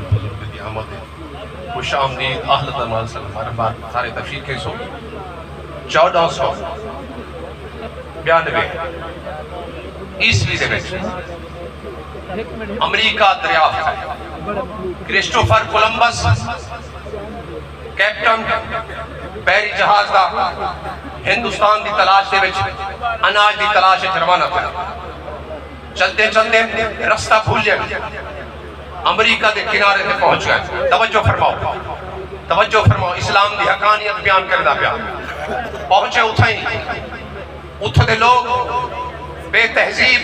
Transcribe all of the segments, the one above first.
بزرگ دی آمد خوش آمدید اہل تمام سلام ہر بار سارے تفسیر کے سو 1492 عیسوی دے وچ امریکہ دریافت کرسٹوفر کولمبس کیپٹن بحری جہاز دا ہندوستان دی تلاش دے وچ اناج دی تلاش روانہ تھا چلتے چلتے رستہ بھول جائے امریکہ دے کنارے تے پہنچ گئے توجہ فرماؤ اسلام دی حقانیت بیان کردہ پیا پہنچے اتھے دے لوگ بے تہذیب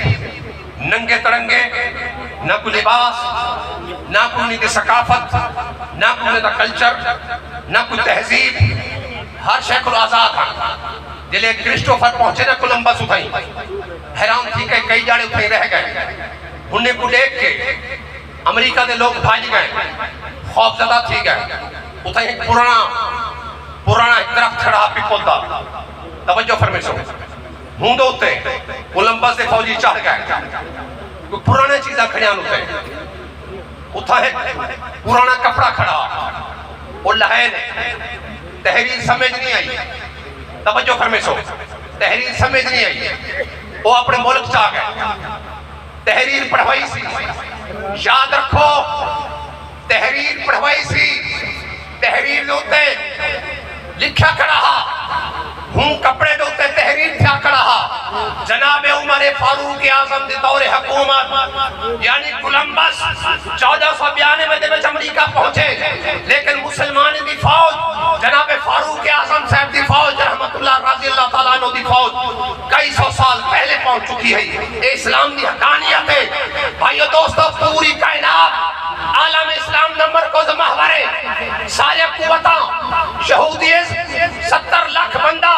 ننگے تڑنگے نہ کوئی لباس نہ کوئی دی ثقافت نہ کوئی دا کلچر نہ کوئی تہذیب ہر شے کو آزاد ہیں جلے کرسٹوفر پہنچے نہ کولمبس اتھائیں حیران تھی کہ کئی جاڑے اتھائیں رہ گئے انہیں کو دیکھ کے امریکہ دے لوگ بھاج گئے خوف زدہ تھی گئے اتھائیں ایک پرانا ایک درخت کھڑا پیپل دا توجہ فرمے سو ہونڈ ہوتے کولمبس دے فوجی چاہ گئے کوئی پرانے چیزہ کھڑیاں ہوتے اتھائیں پرانا کپڑا کھڑا وہ لہین تحریر سمجھ نہیں آئی توجہ فرمے سو تحریر سمجھ نہیں آئی وہ اپنے ملک چاہ گئے تحریر پڑھوائی سی یاد رکھو تحریر پڑھوائی سی تحریر دوتے لکھا کھڑا ہوں کپڑے دوتے تحریر تھا کھڑا جناب عمر فاروق اعظم دی دور حکومت یعنی کولمبس 1492 میں دے وچ امریکہ پہنچے لیکن مسلمان دی فوج جناب فاروق اعظم صاحب دی فوج رحمت اللہ رضی اللہ تعالیٰ عنہ دی فوج کئی سو سال پہلے پہنچ چکی ہے اسلام دی حقانیت ہے بھائیو دوستو پوری کائنات عالم اسلام نمبر کو محور ہے سارے قوتاں شہودیت 70 لاکھ بندہ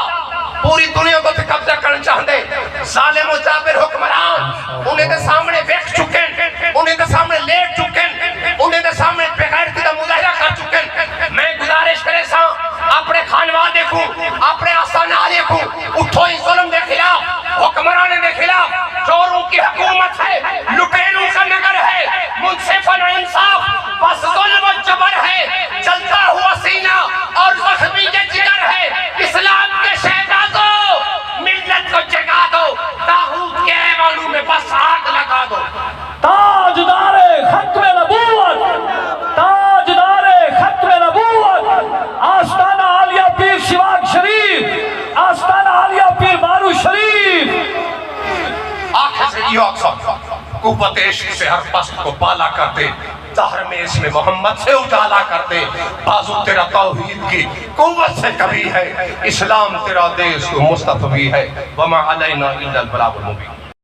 پوری دنیا کو پہ قبضہ کرنا چاہتے ظالم و جابر حکمران انہیں دے سامنے بیٹھ چکے انہیں دے سامنے لیٹ چکے انہیں دے سامنے بغیرتی دا مظاہرہ کر چکے میں گزارش کرے سا اپنے خانواد دیکھوں اپنے آسان دیکھوں اٹھو اس ظلم دے خلاف حکمرانے دے خلاف چوروں کی حکومت ہے لٹینوں کا نگر ہے منصفانہ انصاف بس ظلم و جبر ہے چلتا ہوا سینہ اور زخمی کے جگر ہے اسلام کے شہدازوں ملت کو جگا دو تاغوت کے ایوانوں میں بس آگ لگا دو تاجدار ختم نبوت آستانہ عالیہ پیر شواق شریف آستانہ عالیہ پیر بارو شریف آنکھیں سے یہ اقصد قوت عشق سے ہر پست کو بالا کرتے ظاہر میں اسم محمد سے اجالا کرتے بازو تیرا توحید کی قوت سے کبھی ہے اسلام تیرا دیس مصطفی ہے وما علینا الا البلاغ المبین